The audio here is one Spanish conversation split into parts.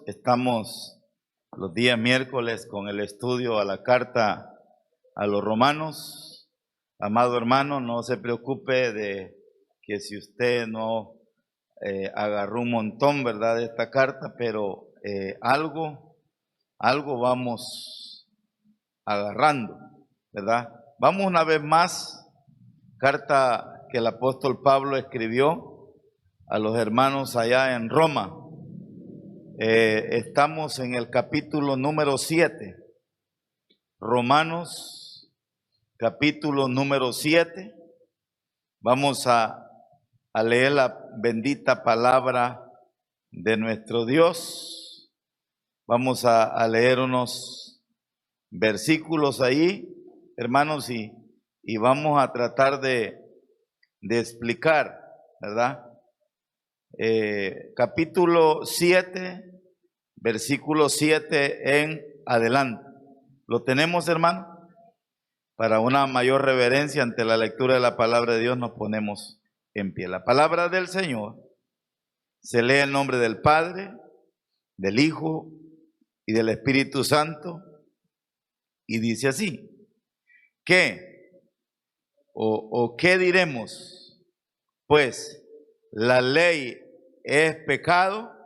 Estamos los días miércoles con el estudio a la carta a los romanos. Amado hermano, no se preocupe de que si usted no agarró un montón, ¿verdad?, de esta carta, pero algo vamos agarrando, ¿verdad? Vamos una vez más, carta que el apóstol Pablo escribió a los hermanos allá en Roma. Estamos en el capítulo número 7, Romanos, capítulo número 7. Vamos a leer la bendita palabra de nuestro Dios. Vamos a leer unos versículos ahí, hermanos, y vamos a tratar de explicar, ¿verdad? Capítulo 7, versículo 7 en adelante. ¿Lo tenemos, hermano? Para una mayor reverencia ante la lectura de la palabra de Dios nos ponemos en pie. La palabra del Señor se lee en nombre del Padre, del Hijo y del Espíritu Santo, y dice así: ¿qué? ¿O qué diremos? Pues, ¿la ley es pecado?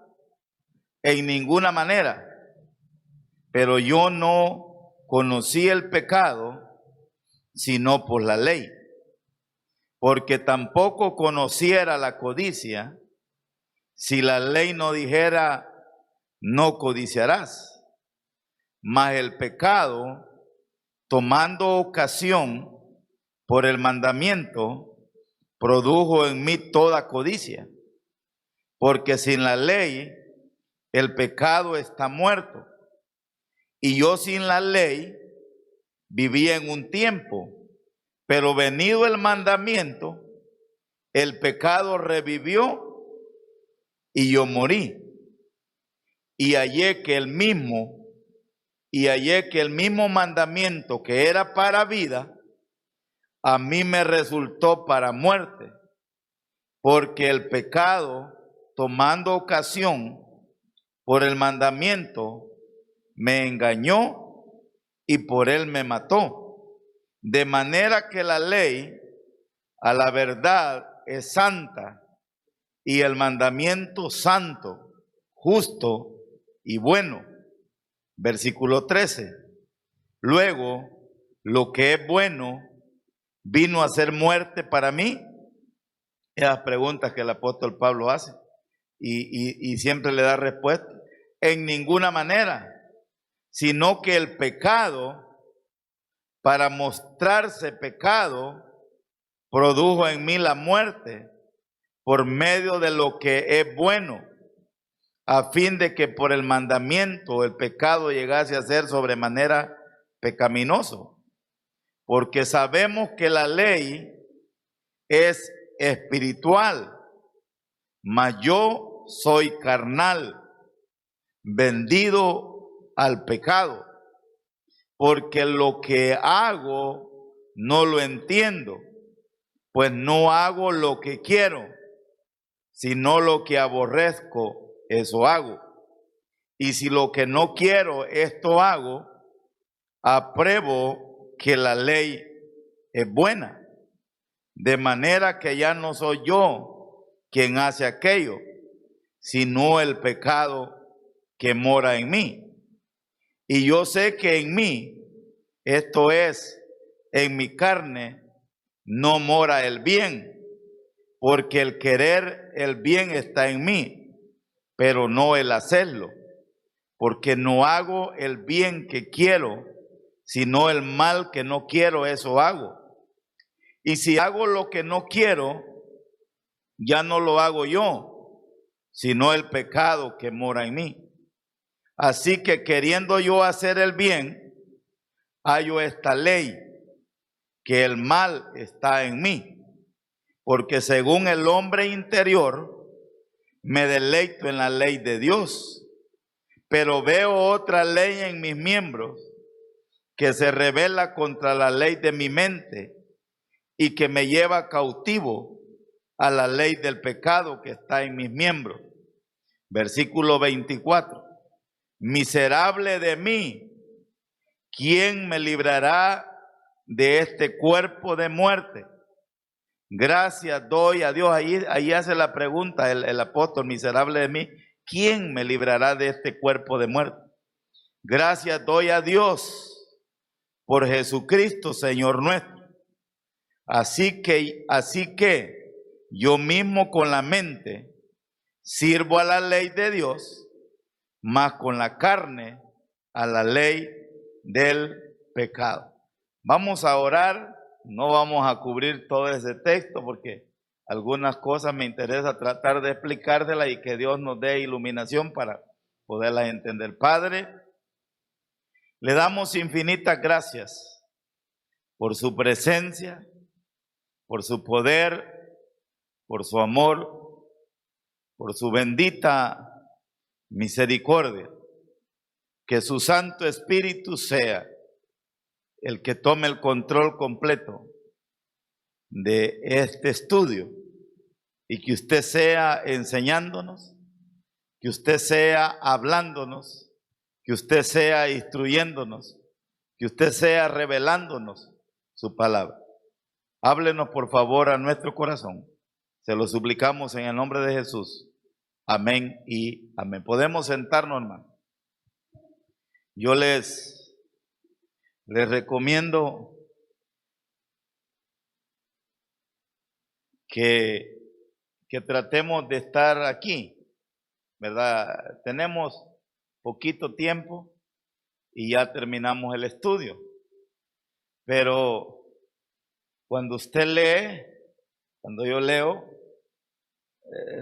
En ninguna manera. Pero yo no conocí el pecado sino por la ley, porque tampoco conociera la codicia si la ley no dijera no codiciarás. Mas el pecado, tomando ocasión por el mandamiento, produjo en mí toda codicia, porque sin la ley el pecado está muerto, y yo sin la ley vivía en un tiempo, pero venido el mandamiento, el pecado revivió y yo morí. Y hallé que el mismo mandamiento que era para vida, a mí me resultó para muerte, porque el pecado, tomando ocasión por el mandamiento, me engañó y por él me mató. De manera que la ley a la verdad es santa, y el mandamiento santo, justo y bueno. Versículo 13. Luego, lo que es bueno vino a ser muerte para mí. Esas preguntas que el apóstol Pablo hace y siempre le da respuesta. En ninguna manera, sino que el pecado, para mostrarse pecado, produjo en mí la muerte por medio de lo que es bueno, a fin de que por el mandamiento el pecado llegase a ser sobremanera pecaminoso. Porque sabemos que la ley es espiritual, mas yo soy carnal, vendido al pecado, porque lo que hago no lo entiendo, pues no hago lo que quiero, sino lo que aborrezco, eso hago. Y si lo que no quiero, esto hago, apruebo que la ley es buena, de manera que ya no soy yo quien hace aquello, sino el pecado que mora en mí. Y yo sé que en mí, esto es, en mi carne, no mora el bien, porque el querer el bien está en mí, pero no el hacerlo, porque no hago el bien que quiero, sino el mal que no quiero, eso hago. Y si hago lo que no quiero, ya no lo hago yo, sino el pecado que mora en mí. Así que queriendo yo hacer el bien, hallo esta ley, que el mal está en mí, porque según el hombre interior, me deleito en la ley de Dios, pero veo otra ley en mis miembros, que se rebela contra la ley de mi mente, y que me lleva cautivo a la ley del pecado que está en mis miembros. Versículo 24. miserable de mí, ¿quién me librará de este cuerpo de muerte? Gracias doy a Dios. Ahí hace la pregunta el apóstol, miserable de mí, ¿quién me librará de este cuerpo de muerte? Gracias doy a Dios por Jesucristo, Señor nuestro. Así que yo mismo con la mente sirvo a la ley de Dios, mas con la carne a la ley del pecado. Vamos a orar, no vamos a cubrir todo ese texto porque algunas cosas me interesa tratar de explicárselas y que Dios nos dé iluminación para poderlas entender. Padre, le damos infinitas gracias por su presencia, por su poder, por su amor, por su bendita misericordia. Que su Santo Espíritu sea el que tome el control completo de este estudio y que usted sea enseñándonos, que usted sea hablándonos, que usted sea instruyéndonos, que usted sea revelándonos su palabra. Háblenos por favor a nuestro corazón. Se lo suplicamos en el nombre de Jesús. Amén y amén. Podemos sentarnos, hermano. Yo les recomiendo que tratemos de estar aquí, ¿verdad? Tenemos poquito tiempo y ya terminamos el estudio. Pero cuando usted lee, cuando yo leo,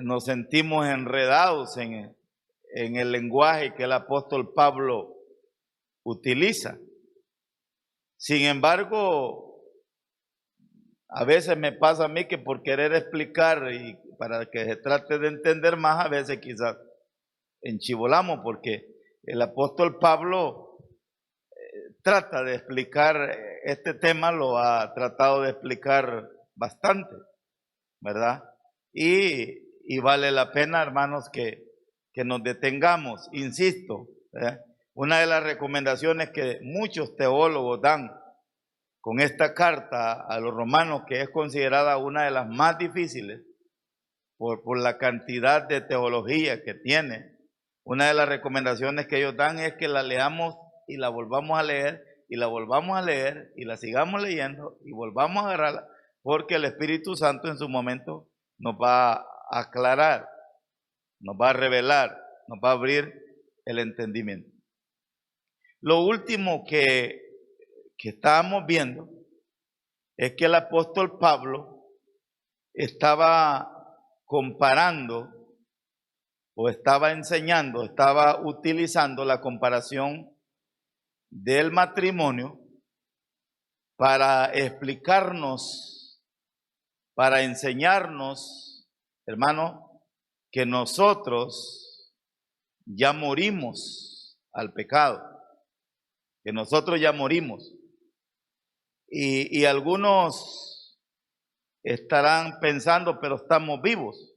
nos sentimos enredados en el lenguaje que el apóstol Pablo utiliza. Sin embargo, a veces me pasa a mí que por querer explicar y para que se trate de entender más, a veces quizás enchivolamos, porque el apóstol Pablo trata de explicar este tema, lo ha tratado de explicar bastante, ¿verdad? Y vale la pena, hermanos, que nos detengamos, insisto, ¿eh? Una de las recomendaciones que muchos teólogos dan con esta carta a los romanos, que es considerada una de las más difíciles por la cantidad de teología que tiene, una de las recomendaciones que ellos dan es que la leamos y la volvamos a leer, y la volvamos a leer, y la sigamos leyendo, y volvamos a agarrarla, porque el Espíritu Santo en su momento nos va a aclarar, nos va a revelar, nos va a abrir el entendimiento. Lo último que estábamos viendo es que el apóstol Pablo estaba comparando o estaba enseñando, estaba utilizando la comparación del matrimonio para explicarnos, para enseñarnos, hermano, que nosotros ya morimos al pecado, que nosotros ya morimos. Y algunos estarán pensando, pero estamos vivos.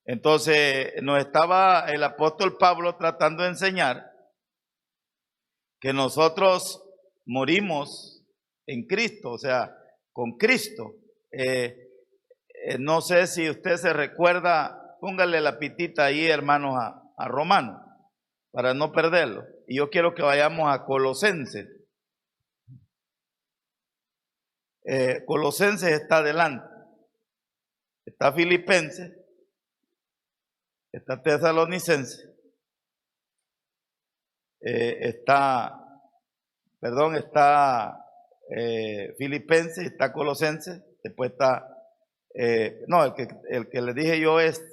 Entonces nos estaba el apóstol Pablo tratando de enseñar que nosotros morimos en Cristo, o sea, con Cristo. No sé si usted se recuerda, póngale la pitita ahí, hermanos, a Romano, para no perderlo. Y yo quiero que vayamos a Colosenses. Colosenses está adelante. Está Filipenses, está Tesalonicenses, está Filipenses, está Colosenses, después está, no, el que le dije yo es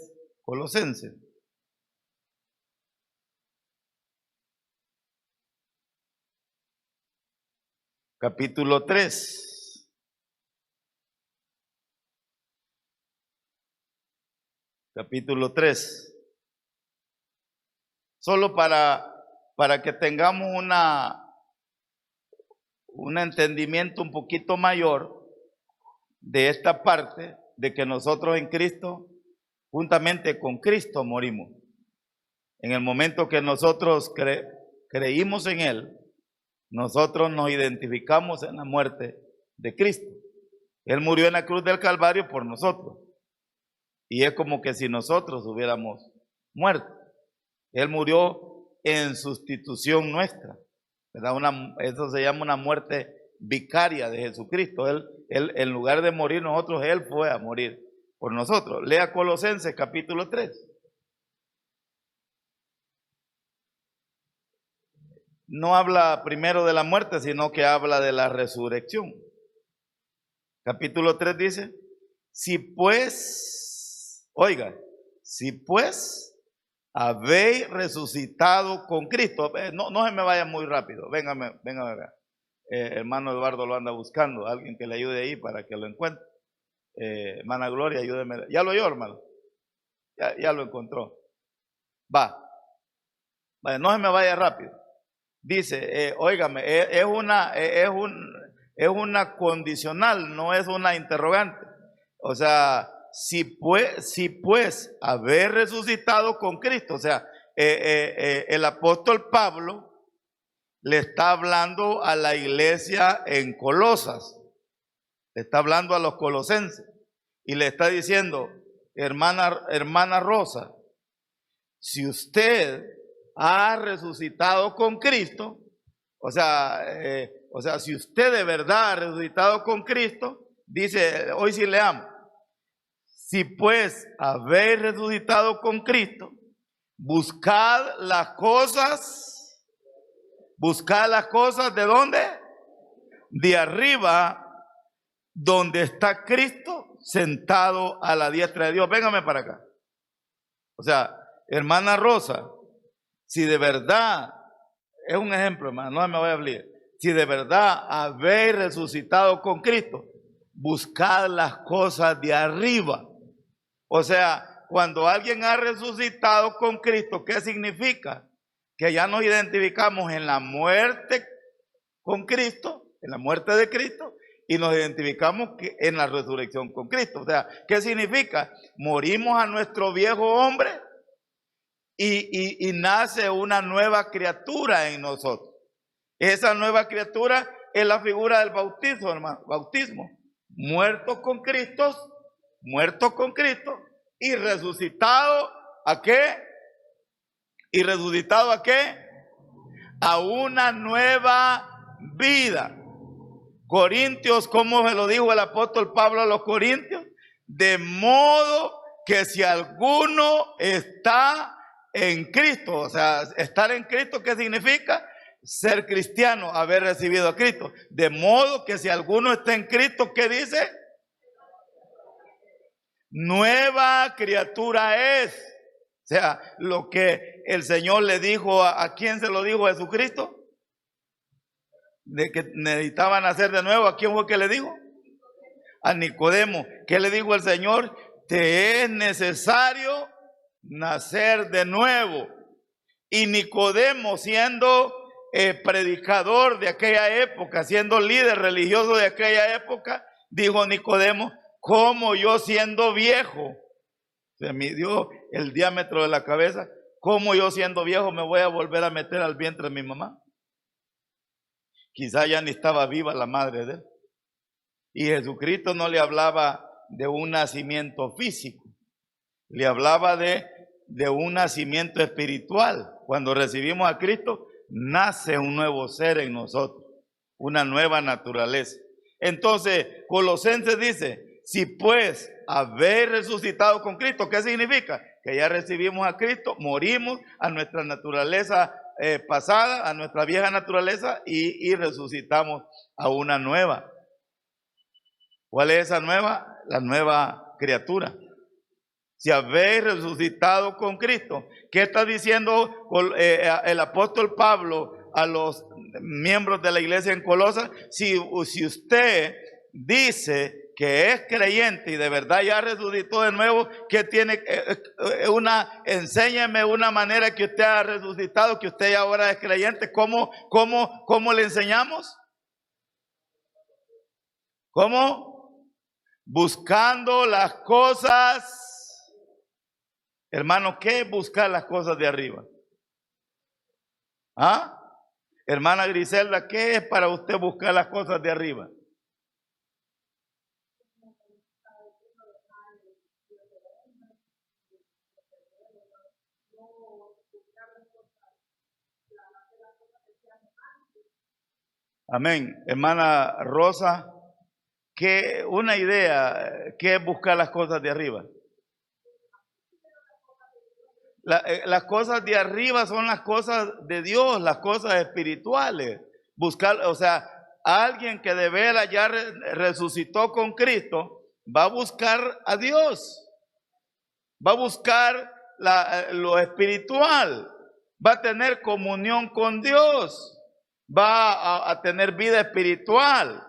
Colosenses. Capítulo 3. Capítulo 3. Solo para que tengamos un entendimiento un poquito mayor de esta parte, de que nosotros en Cristo, juntamente con Cristo, morimos. En el momento que nosotros creímos en Él, nosotros nos identificamos en la muerte de Cristo. Él murió en la cruz del Calvario por nosotros. Y es como que si nosotros hubiéramos muerto. Él murió en sustitución nuestra, ¿verdad? Eso se llama una muerte vicaria de Jesucristo. Él, en lugar de morir nosotros, Él fue a morir por nosotros. Lea Colosenses capítulo 3. No habla primero de la muerte, sino que habla de la resurrección. Capítulo 3 dice, si pues habéis resucitado con Cristo. No se me vaya muy rápido, véngame acá. Hermano Eduardo lo anda buscando, alguien que le ayude ahí para que lo encuentre. Hermana Gloria, ayúdeme. ¿Ya lo oyó, hermano? Ya lo encontró. Vaya, no se me vaya rápido. Dice, óigame, es una condicional, no es una interrogante. O sea, si pues haber resucitado con Cristo, o sea, el apóstol Pablo le está hablando a la iglesia en Colosas, le está hablando a los colosenses y le está diciendo, hermana Rosa, si usted ha resucitado con Cristo, o sea, si usted de verdad ha resucitado con Cristo, dice, hoy sí leamos, si pues habéis resucitado con Cristo, buscad las cosas ¿de dónde? De arriba, donde está Cristo sentado a la diestra de Dios. Véngame para acá. O sea, hermana Rosa, si de verdad, es un ejemplo, hermano, no me voy a hablar. Si de verdad habéis resucitado con Cristo, buscad las cosas de arriba. O sea, cuando alguien ha resucitado con Cristo, ¿qué significa? Que ya nos identificamos en la muerte con Cristo, en la muerte de Cristo, y nos identificamos en la resurrección con Cristo. O sea, ¿qué significa? Morimos a nuestro viejo hombre y nace una nueva criatura en nosotros. Esa nueva criatura es la figura del bautismo, hermano. Bautismo. Muertos con Cristo y resucitado ¿a qué? ¿Y resucitado a qué? A una nueva vida. Corintios, ¿cómo se lo dijo el apóstol Pablo a los corintios? De modo que si alguno está en Cristo, o sea, estar en Cristo, ¿qué significa? Ser cristiano, haber recibido a Cristo. De modo que si alguno está en Cristo, ¿qué dice? Nueva criatura es. O sea, lo que el Señor le dijo, ¿a quién se lo dijo a Jesucristo? De que necesitaban nacer de nuevo. ¿A quién fue que le dijo? A Nicodemo. ¿Qué le dijo el Señor? Te es necesario nacer de nuevo. Y Nicodemo, siendo predicador de aquella época, siendo líder religioso de aquella época, dijo Nicodemo, ¿cómo yo siendo viejo? Se midió el diámetro de la cabeza. ¿Cómo yo siendo viejo me voy a volver a meter al vientre de mi mamá? Quizá ya ni estaba viva la madre de él. Y Jesucristo no le hablaba de un nacimiento físico, le hablaba de un nacimiento espiritual. Cuando recibimos a Cristo, nace un nuevo ser en nosotros, una nueva naturaleza. Entonces, Colosenses dice, si pues habéis resucitado con Cristo, ¿qué significa? Que ya recibimos a Cristo, morimos a nuestra naturaleza pasada, a nuestra vieja naturaleza y resucitamos a una nueva. ¿Cuál es esa nueva? La nueva criatura. Si habéis resucitado con Cristo, ¿qué está diciendo el apóstol Pablo a los miembros de la iglesia en Colosas? Si usted dice que es creyente y de verdad ya resucitó de nuevo, que tiene enséñeme una manera que usted ha resucitado, que usted ahora es creyente. ¿Cómo le enseñamos? ¿Cómo? Buscando las cosas. Hermano, ¿qué es buscar las cosas de arriba? ¿Ah? Hermana Griselda, ¿qué es para usted buscar las cosas de arriba? Amén. Hermana Rosa, ¿qué una idea? ¿Qué es buscar las cosas de arriba? Las cosas de arriba son las cosas de Dios, las cosas espirituales. Buscar, o sea, alguien que de veras ya resucitó con Cristo, va a buscar a Dios, va a buscar lo espiritual, va a tener comunión con Dios, va a tener vida espiritual,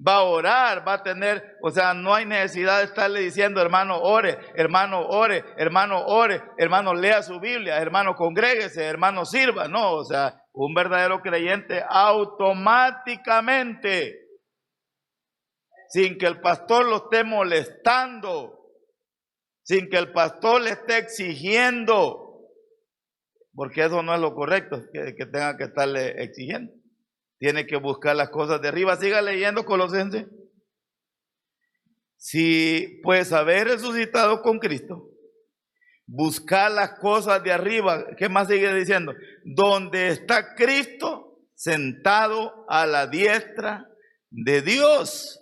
va a orar, va a tener, o sea, no hay necesidad de estarle diciendo, hermano, ore, hermano, ore, hermano, ore, hermano, lea su Biblia, hermano, congréguese, hermano, sirva. No, o sea, un verdadero creyente automáticamente, sin que el pastor lo esté molestando, sin que el pastor le esté exigiendo, porque eso no es lo correcto, que tenga que estarle exigiendo. Tiene que buscar las cosas de arriba. Siga leyendo Colosenses. Si pues haber resucitado con Cristo, buscar las cosas de arriba. ¿Qué más sigue diciendo? Donde está Cristo sentado a la diestra de Dios.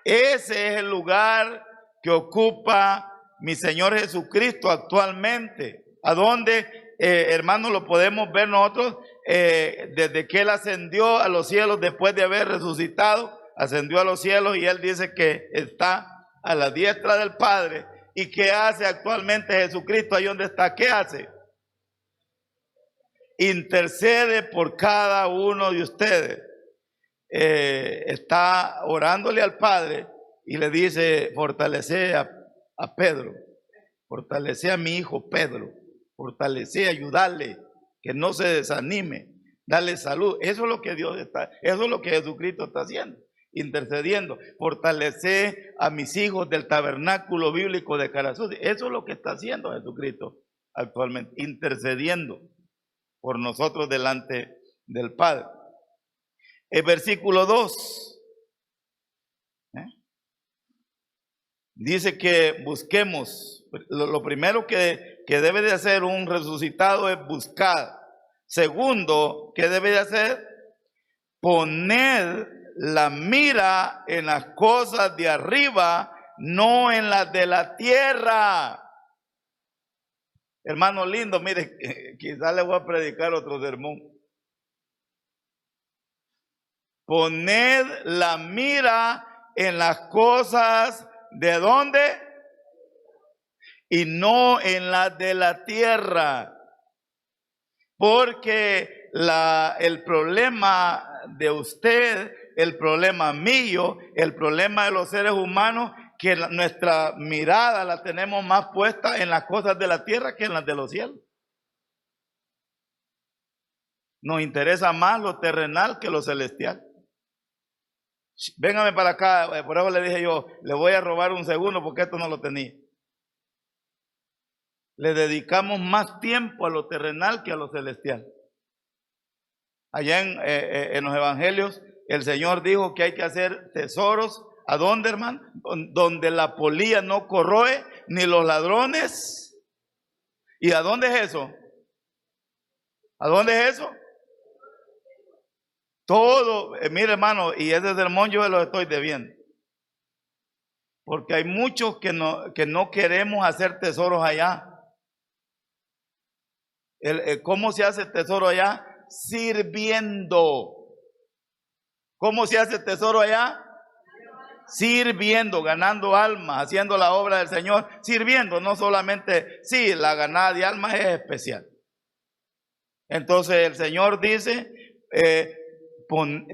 Ese es el lugar que ocupa mi Señor Jesucristo actualmente. ¿A dónde, hermanos, lo podemos ver nosotros? Desde que Él ascendió a los cielos después de haber resucitado, ascendió a los cielos y Él dice que está a la diestra del Padre. ¿Y qué hace actualmente Jesucristo ahí donde está? ¿Qué hace? Intercede por cada uno de ustedes. Está orándole al Padre y le dice, fortalece a Pedro, fortalece a mi hijo Pedro, fortalece, ayudarle, que no se desanime, darle salud. Eso es lo que Dios está, eso es lo que Jesucristo está haciendo, intercediendo. Fortalece a mis hijos del tabernáculo bíblico de Carazú. Eso es lo que está haciendo Jesucristo actualmente, intercediendo por nosotros delante del Padre. El versículo 2 dice que busquemos. Lo primero que debe de hacer un resucitado es buscar. Segundo, ¿qué debe de hacer? Poner la mira en las cosas de arriba, no en las de la tierra. Hermano lindo, mire, quizás le voy a predicar otro sermón. Poned la mira en las cosas de dónde y no en las de la tierra, porque el problema de usted, el problema mío, el problema de los seres humanos, que nuestra mirada la tenemos más puesta en las cosas de la tierra que en las de los cielos. Nos interesa más lo terrenal que lo celestial. Véngame para acá, por eso le dije yo, le voy a robar un segundo porque esto no lo tenía. Le dedicamos más tiempo a lo terrenal que a lo celestial. Allá en los evangelios, el Señor dijo que hay que hacer tesoros. ¿A dónde, hermano? Donde la polilla no corroe, ni los ladrones. ¿Y a dónde es eso? ¿A dónde es eso? Todo, mire hermano, y ese sermón yo se lo estoy debiendo. Porque hay muchos que no queremos hacer tesoros allá. ¿Cómo se hace tesoro allá? Sirviendo. ¿Cómo se hace tesoro allá? Sirviendo, ganando almas, haciendo la obra del Señor, sirviendo, no solamente, sí, la ganada de almas es especial. Entonces el Señor dice,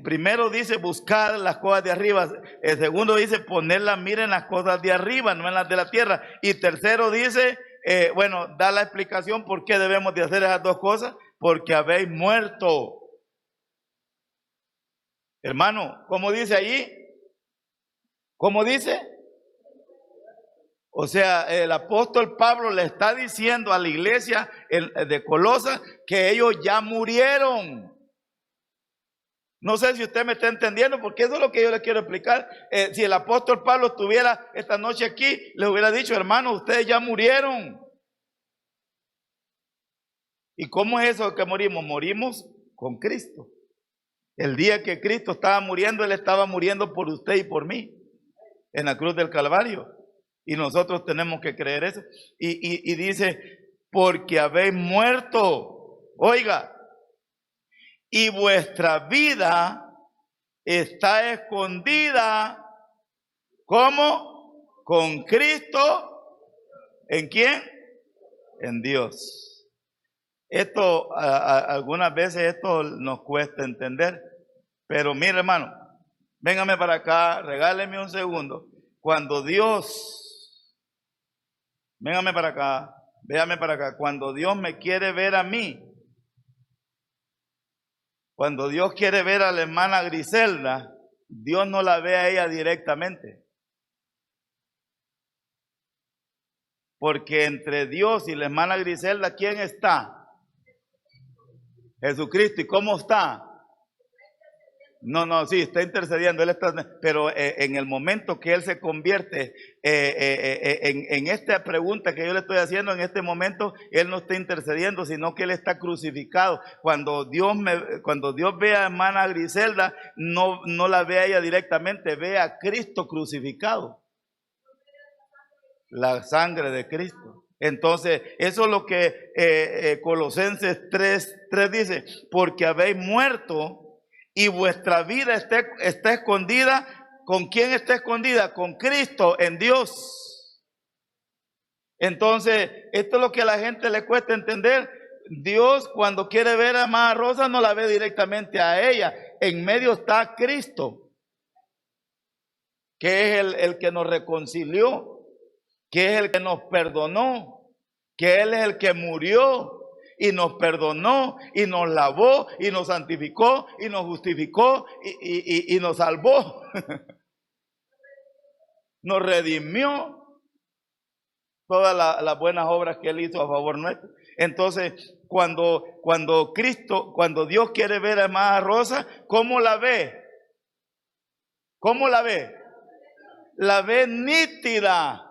primero dice buscar las cosas de arriba, el segundo dice poner la mira en las cosas de arriba, no en las de la tierra, y tercero dice, da la explicación por qué debemos de hacer esas dos cosas, porque habéis muerto. Hermano, ¿cómo dice allí? ¿Cómo dice? O sea, el apóstol Pablo le está diciendo a la iglesia de Colosas que ellos ya murieron. No sé si usted me está entendiendo, porque eso es lo que yo le quiero explicar. Si el apóstol Pablo estuviera esta noche aquí, le hubiera dicho, hermano, ustedes ya murieron. ¿Y cómo es eso que morimos? Morimos con Cristo. El día que Cristo estaba muriendo, Él estaba muriendo por usted y por mí, en la cruz del Calvario. Y nosotros tenemos que creer eso. Y dice, porque habéis muerto, oiga, y vuestra vida está escondida, ¿cómo? Con Cristo, ¿en quién? En Dios. Esto, algunas veces esto nos cuesta entender, pero mire hermano, véngame para acá, regáleme un segundo. Cuando Dios, véngame para acá, véame para acá, cuando Dios me quiere ver a mí, cuando Dios quiere ver a la hermana Griselda, Dios no la ve a ella directamente. Porque entre Dios y la hermana Griselda, ¿quién está? Jesucristo. ¿Y cómo está? No, sí, está intercediendo, Él está, pero en el momento que Él se convierte en esta pregunta que yo le estoy haciendo, en este momento, Él no está intercediendo, sino que Él está crucificado. Cuando Dios ve a hermana Griselda, no la ve a ella directamente, ve a Cristo crucificado. La sangre de Cristo. Entonces, eso es lo que Colosenses 3 dice, porque habéis muerto y vuestra vida está escondida. ¿Con quién está escondida? Con Cristo en Dios. Entonces, esto es lo que a la gente le cuesta entender. Dios, cuando quiere ver a hermana Rosa, no la ve directamente a ella. En medio está Cristo, que es el que nos reconcilió, que es el que nos perdonó, que Él es el que murió y nos perdonó y nos lavó y nos santificó y nos justificó y nos salvó. Nos redimió todas las buenas obras que Él hizo a favor nuestro. Entonces, cuando Dios quiere ver a hermana Rosa, ¿cómo la ve? ¿Cómo la ve? La ve nítida.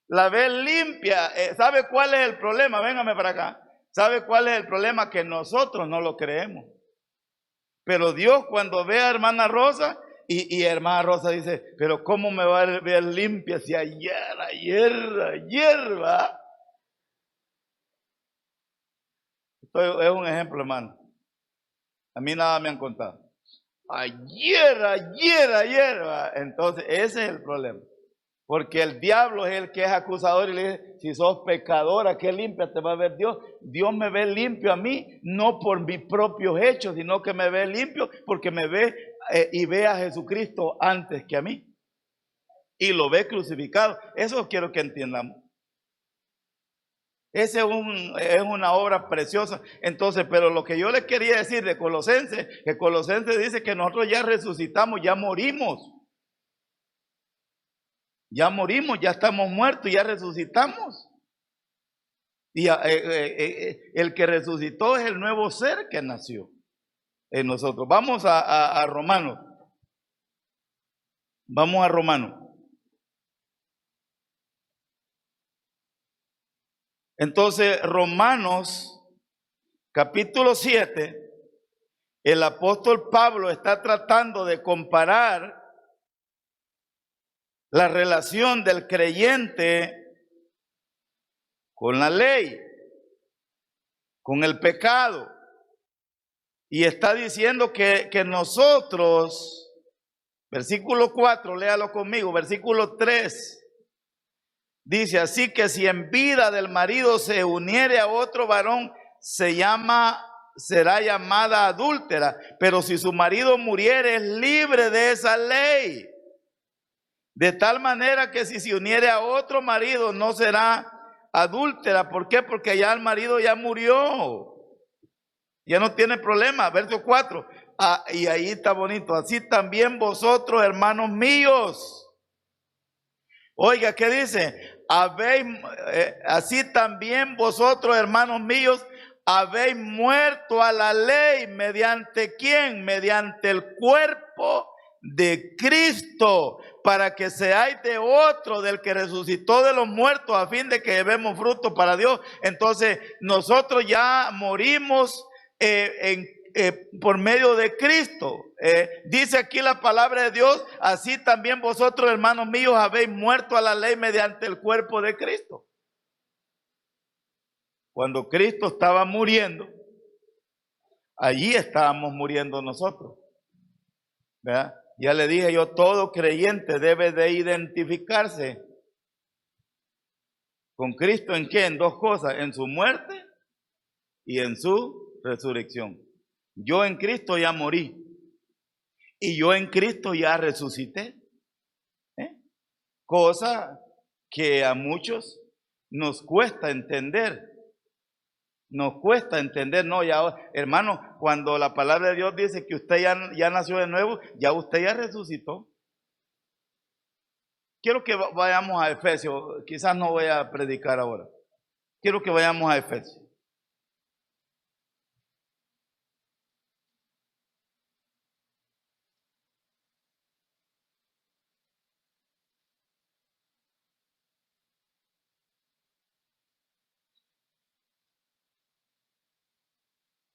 La ve limpia. ¿Sabe cuál es el problema? Véngame para acá. ¿Sabe cuál es el problema? Que nosotros no lo creemos. Pero Dios, cuando ve a hermana Rosa, y hermana Rosa dice, pero ¿cómo me va a ver limpia si ayer hierba? Esto es un ejemplo, hermano. A mí nada me han contado. Ayer hierba. Entonces, ese es el problema. Porque el diablo es el que es acusador y le dice, si sos pecadora, qué limpia te va a ver Dios. Dios me ve limpio a mí, no por mis propios hechos, sino que me ve limpio porque me ve y ve a Jesucristo antes que a mí. Y lo ve crucificado. Eso quiero que entendamos. Esa es una obra preciosa. Entonces, pero lo que yo les quería decir de Colosenses, que Colosenses dice que nosotros ya resucitamos, ya morimos. Ya morimos, ya estamos muertos, ya resucitamos. Y el que resucitó es el nuevo ser que nació en nosotros. Vamos a Romanos. Vamos a Romanos. Entonces, Romanos, capítulo 7, el apóstol Pablo está tratando de comparar la relación del creyente con la ley, con el pecado. Y está diciendo que nosotros, versículo 4, léalo conmigo, versículo 3, dice, así que si en vida del marido se uniere a otro varón, será llamada adúltera, pero si su marido muriere es libre de esa ley. De tal manera que si se uniere a otro marido no será adúltera. ¿Por qué? Porque ya el marido ya murió. Ya no tiene problema. Verso 4. Y ahí está bonito. Así también vosotros, hermanos míos, Oiga, ¿qué dice? Habéis, así también vosotros, hermanos míos, habéis muerto a la ley. ¿Mediante quién? Mediante el cuerpo de Cristo, para que seáis de otro, del que resucitó de los muertos, a fin de que llevemos fruto para Dios. Entonces nosotros ya morimos por medio de Cristo. Dice aquí la palabra de Dios: así también vosotros, hermanos míos, habéis muerto a la ley mediante el cuerpo de Cristo. Cuando Cristo estaba muriendo, allí estábamos muriendo nosotros, ¿verdad? Ya le dije yo, todo creyente debe de identificarse con Cristo. ¿En qué? En dos cosas: en su muerte y en su resurrección. Yo en Cristo ya morí y yo en Cristo ya resucité. Cosa que a muchos nos cuesta entender. Nos cuesta entender, no, ya, hermano, cuando la palabra de Dios dice que usted ya nació de nuevo, ya usted ya resucitó. Quiero que vayamos a Efesios. Quizás no voy a predicar ahora. Quiero que vayamos a Efesios.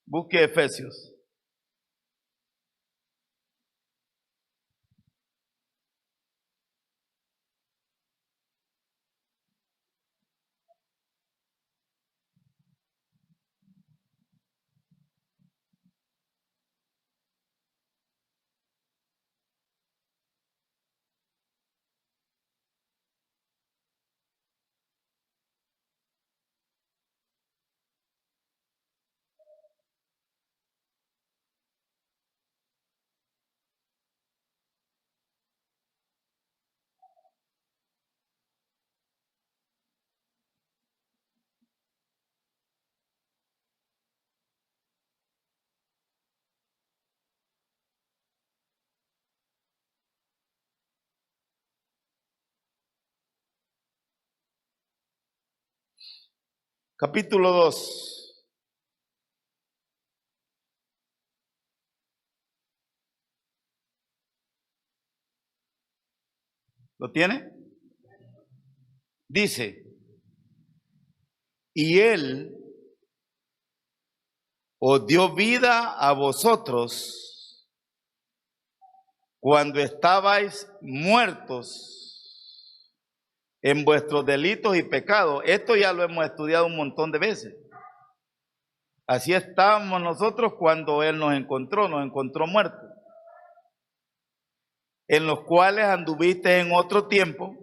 Busque Efesios. Capítulo 2. ¿Lo tiene? Dice: y Él os dio vida a vosotros cuando estabais muertos en vuestros delitos y pecados. Esto ya lo hemos estudiado un montón de veces. Así estábamos nosotros cuando Él nos encontró muertos, en los cuales anduviste en otro tiempo,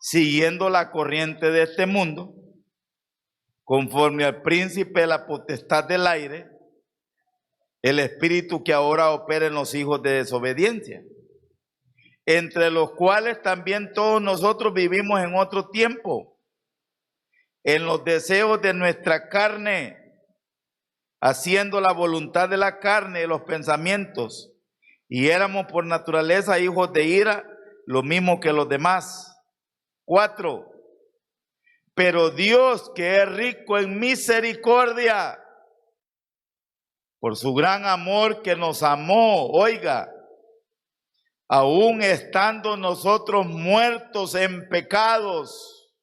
siguiendo la corriente de este mundo, conforme al príncipe de la potestad del aire, el espíritu que ahora opera en los hijos de desobediencia, entre los cuales también todos nosotros vivimos en otro tiempo, en los deseos de nuestra carne, haciendo la voluntad de la carne y los pensamientos, y éramos por naturaleza hijos de ira, lo mismo que los demás. 4. Pero Dios, que es rico en misericordia, por su gran amor que nos amó, oiga, aún estando nosotros muertos en pecados,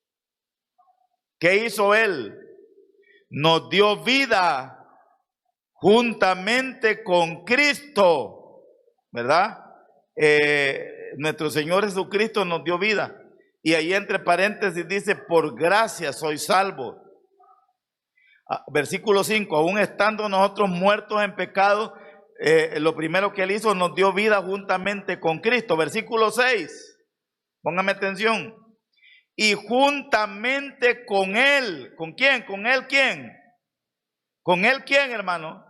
¿qué hizo Él? Nos dio vida juntamente con Cristo, ¿verdad? Nuestro Señor Jesucristo nos dio vida. Y ahí entre paréntesis dice: por gracia soy salvo. Versículo 5: aún estando nosotros muertos en pecado, lo primero que Él hizo, nos dio vida juntamente con Cristo. Versículo 6, póngame atención: y juntamente con Él. ¿Con quién? ¿Con Él quién? ¿Con Él quién, hermano?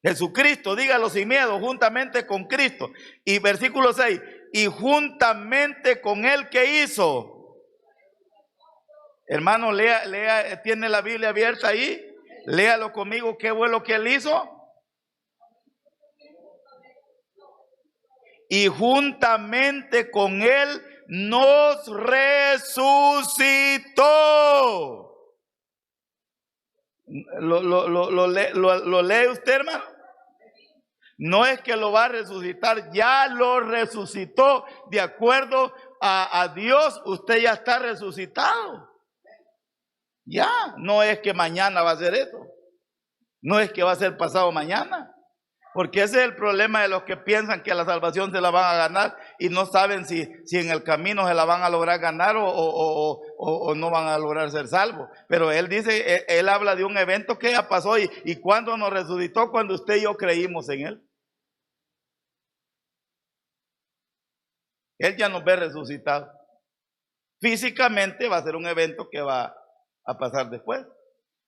Jesucristo, dígalo sin miedo, juntamente con Cristo. Y versículo 6, y juntamente con Él, ¿qué hizo? Hermano, lea, tiene la Biblia abierta ahí, léalo conmigo, ¿qué fue lo que Él hizo? Y juntamente con Él nos resucitó. ¿Lo lee usted, hermano? No es que lo va a resucitar, ya lo resucitó. De acuerdo a Dios, usted ya está resucitado. Ya, no es que mañana va a ser eso. No es que va a ser pasado mañana. Porque ese es el problema de los que piensan que la salvación se la van a ganar y no saben si en el camino se la van a lograr ganar o no van a lograr ser salvos. Pero él dice, él habla de un evento que ya pasó y cuando nos resucitó, cuando usted y yo creímos en él. Él ya nos ve resucitado. Físicamente va a ser un evento que va a pasar después.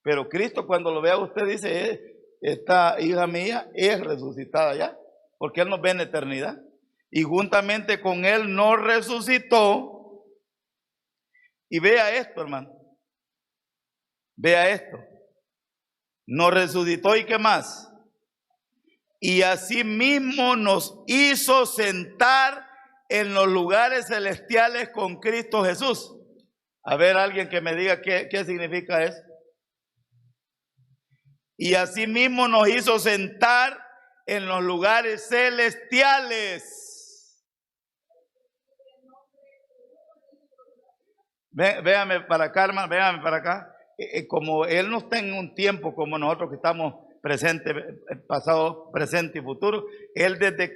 Pero Cristo, cuando lo vea a usted, dice, esta hija mía es resucitada ya, porque Él nos ve en eternidad. Y juntamente con Él nos resucitó. Y vea esto, hermano. Vea esto. Nos resucitó, ¿y qué más? Y asimismo nos hizo sentar en los lugares celestiales con Cristo Jesús. A ver, alguien que me diga qué significa eso. Y asimismo nos hizo sentar en los lugares celestiales. Véame para acá, hermano, véame para acá. Como Él no está en un tiempo como nosotros que estamos presente, pasado, presente y futuro, Él desde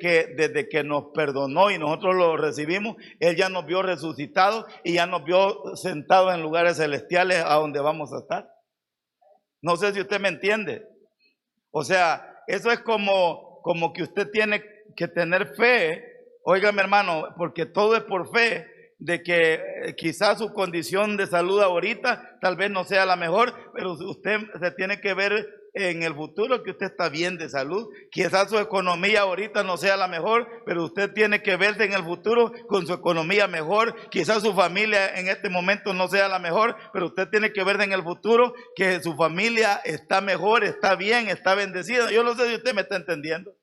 que nos perdonó y nosotros lo recibimos, Él ya nos vio resucitados y ya nos vio sentados en lugares celestiales a donde vamos a estar. No sé si usted me entiende. O sea, eso es como que usted tiene que tener fe, óigame hermano, porque todo es por fe, de que quizás su condición de salud ahorita tal vez no sea la mejor, pero usted se tiene que ver en el futuro que usted está bien de salud. Quizás su economía ahorita no sea la mejor, pero usted tiene que verse en el futuro con su economía mejor. Quizás su familia en este momento no sea la mejor, pero usted tiene que verse en el futuro que su familia está mejor, está bien, está bendecida. Yo no sé si usted me está entendiendo.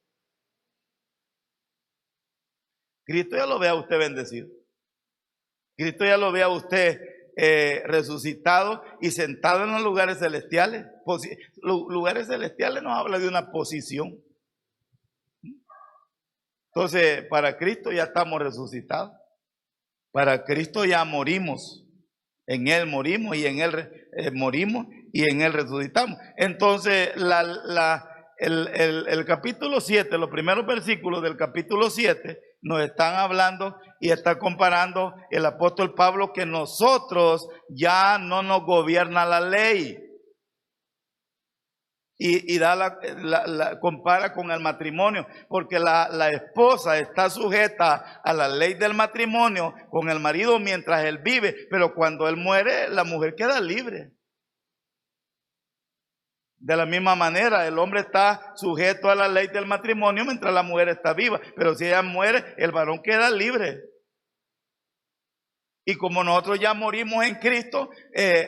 Cristo ya lo ve a usted bendecido. Cristo ya lo ve a usted resucitado y sentado en los lugares celestiales. Lugares celestiales nos habla de una posición. Entonces, para Cristo ya estamos resucitados. Para Cristo ya morimos. En Él morimos y en Él morimos y en Él resucitamos. Entonces, el capítulo 7, los primeros versículos del capítulo 7 nos están hablando y está comparando el apóstol Pablo que nosotros ya no nos gobierna la ley. Y compara con el matrimonio, porque la esposa está sujeta a la ley del matrimonio con el marido mientras él vive, pero cuando él muere, la mujer queda libre. De la misma manera, el hombre está sujeto a la ley del matrimonio mientras la mujer está viva, pero si ella muere, el varón queda libre. Y como nosotros ya morimos en Cristo,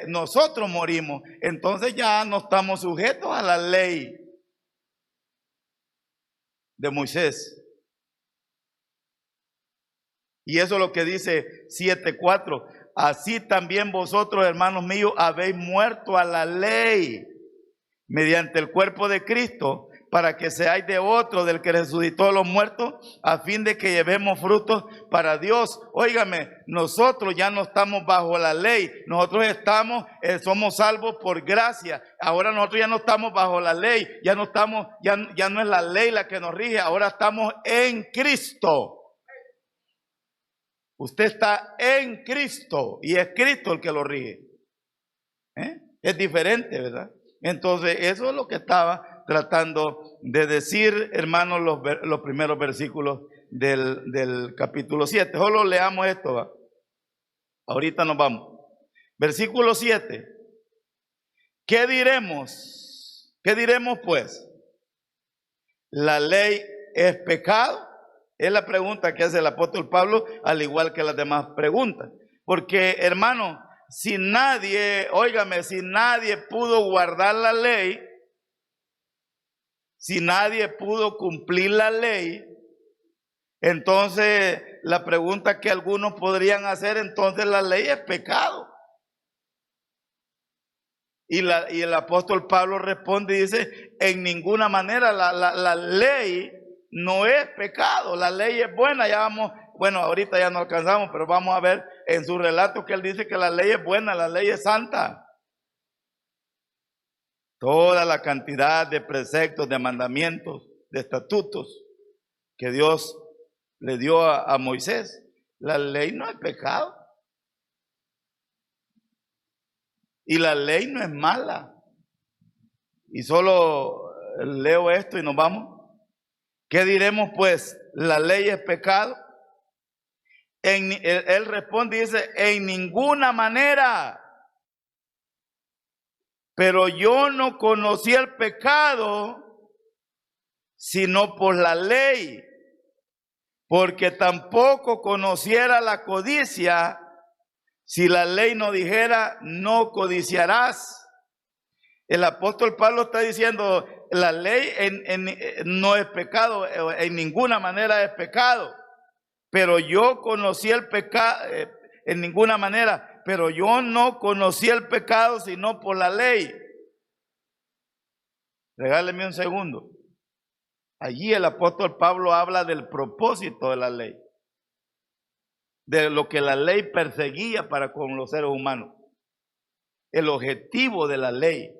nosotros morimos. Entonces ya no estamos sujetos a la ley de Moisés. Y eso es lo que dice 7:4. Así también vosotros, hermanos míos, habéis muerto a la ley mediante el cuerpo de Cristo, para que seáis de otro, del que resucitó a los muertos, a fin de que llevemos frutos para Dios. Óigame, nosotros ya no estamos bajo la ley, nosotros somos salvos por gracia. Ahora nosotros ya no estamos bajo la ley, ya no es la ley la que nos rige, ahora estamos en Cristo. Usted está en Cristo y es Cristo el que lo rige. Es diferente, ¿verdad? Entonces, eso es lo que estaba tratando de decir, hermanos, los primeros versículos del capítulo 7. Solo leamos esto, ¿va? Ahorita nos vamos. Versículo 7. ¿Qué diremos? ¿Qué diremos pues? ¿La ley es pecado? Es la pregunta que hace el apóstol Pablo, al igual que las demás preguntas. Porque, hermano, si nadie pudo guardar la ley, si nadie pudo cumplir la ley, Entonces, la pregunta que algunos podrían hacer, entonces la ley es pecado. Y el apóstol Pablo responde y dice, en ninguna manera la ley no es pecado, la ley es buena. Ya vamos, bueno, ahorita ya no alcanzamos, pero vamos a ver en su relato que él dice que la ley es buena, la ley es santa. Toda la cantidad de preceptos, de mandamientos, de estatutos que Dios le dio a Moisés, la ley no es pecado. Y la ley no es mala. Y solo leo esto y nos vamos. ¿Qué diremos pues? ¿La ley es pecado? Él responde y dice, en ninguna manera. Pero yo no conocí el pecado sino por la ley, porque tampoco conociera la codicia si la ley no dijera, no codiciarás. El apóstol Pablo está diciendo, la ley no es pecado, en ninguna manera es pecado. Pero yo conocí el pecado, en ninguna manera, pero yo no conocí el pecado sino por la ley. Regáleme un segundo. Allí el apóstol Pablo habla del propósito de la ley, de lo que la ley perseguía para con los seres humanos, el objetivo de la ley.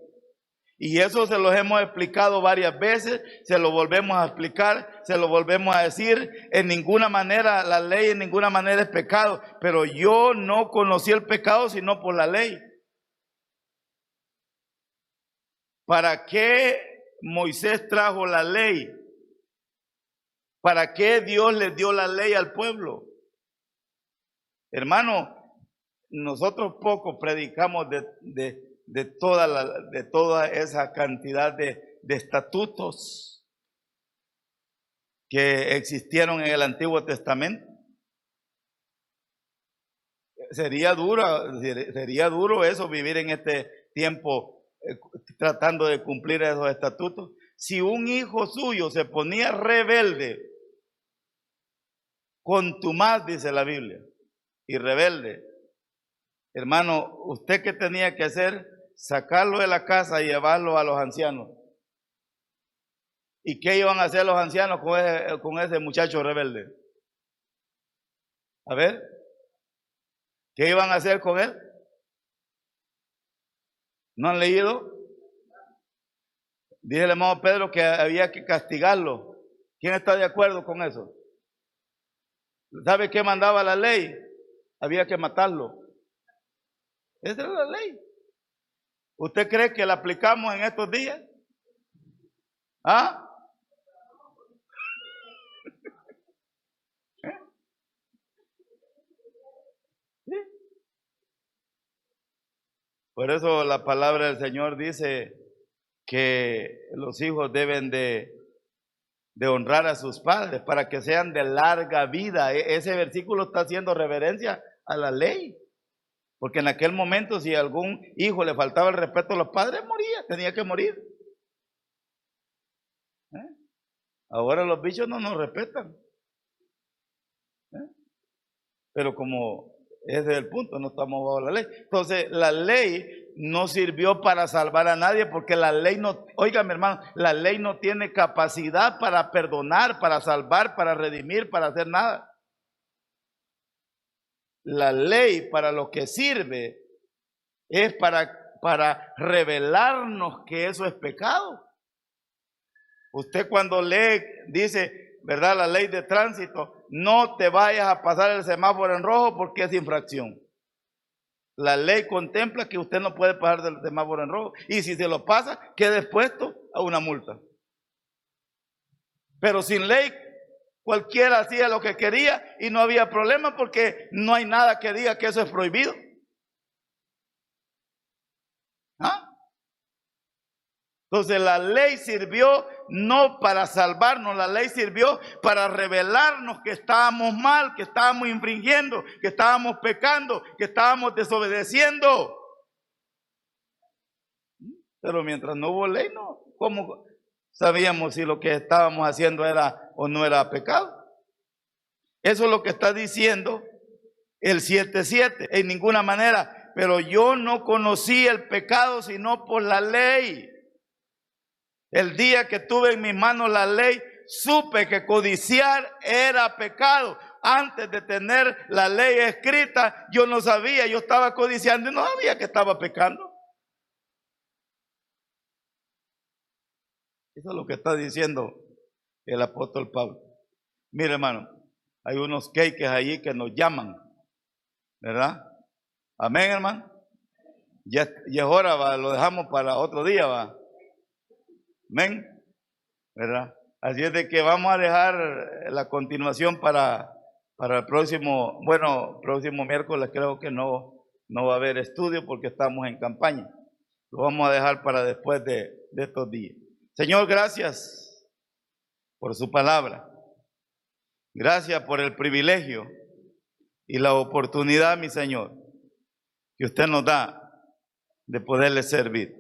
Y eso se los hemos explicado varias veces, se lo volvemos a explicar, se lo volvemos a decir. En ninguna manera, la ley en ninguna manera es pecado, pero yo no conocí el pecado sino por la ley. ¿Para qué Moisés trajo la ley? ¿Para qué Dios le dio la ley al pueblo? Hermano, nosotros poco predicamos de toda esa cantidad de estatutos que existieron en el Antiguo Testamento. Sería duro eso, vivir en este tiempo tratando de cumplir esos estatutos. Si un hijo suyo se ponía rebelde, contumaz, dice la Biblia, y rebelde, hermano, ¿usted qué tenía que hacer? Sacarlo de la casa y llevarlo a los ancianos. ¿Y qué iban a hacer los ancianos con ese muchacho rebelde? A ver, ¿qué iban a hacer con él? ¿No han leído? Dice el hermano Pedro que había que castigarlo. ¿Quién está de acuerdo con eso? ¿Sabe qué mandaba la ley? Había que matarlo. Esa era la ley. ¿Usted cree que la aplicamos en estos días? ¿Ah? ¿Sí? Por eso la palabra del Señor dice que los hijos deben de honrar a sus padres para que sean de larga vida. Ese versículo está haciendo reverencia a la ley. Porque en aquel momento si a algún hijo le faltaba el respeto a los padres, moría, tenía que morir. Ahora los bichos no nos respetan. Pero como ese es el punto, no estamos bajo la ley. Entonces la ley no sirvió para salvar a nadie, porque la ley no, óigame hermano, la ley no tiene capacidad para perdonar, para salvar, para redimir, para hacer nada. La ley para lo que sirve es para revelarnos que eso es pecado. Usted cuando lee, dice, ¿verdad? La ley de tránsito, no te vayas a pasar el semáforo en rojo porque es infracción. La ley contempla que usted no puede pasar del semáforo en rojo, y si se lo pasa, quede expuesto a una multa. Pero sin ley, cualquiera hacía lo que quería y no había problema, porque no hay nada que diga que eso es prohibido. ¿Ah? Entonces la ley sirvió no para salvarnos, la ley sirvió para revelarnos que estábamos mal, que estábamos infringiendo, que estábamos pecando, que estábamos desobedeciendo. Pero mientras no hubo ley, no, ¿cómo sabíamos si lo que estábamos haciendo era o no era pecado? Eso es lo que está diciendo el 7:7. En ninguna manera. Pero yo no conocí el pecado sino por la ley. El día que tuve en mis manos la ley, supe que codiciar era pecado. Antes de tener la ley escrita, yo no sabía, yo estaba codiciando y no sabía que estaba pecando. Eso es lo que está diciendo el apóstol Pablo. Mire, hermano, hay unos cakes allí que nos llaman, ¿verdad? Amén, hermano. Ya es hora, va, lo dejamos para otro día, va. Amén, ¿verdad? Así es de que vamos a dejar la continuación para el próximo, próximo miércoles creo que no va a haber estudio porque estamos en campaña. Lo vamos a dejar para después de estos días. Señor, gracias por su palabra. Gracias por el privilegio y la oportunidad, mi Señor, que usted nos da de poderle servir.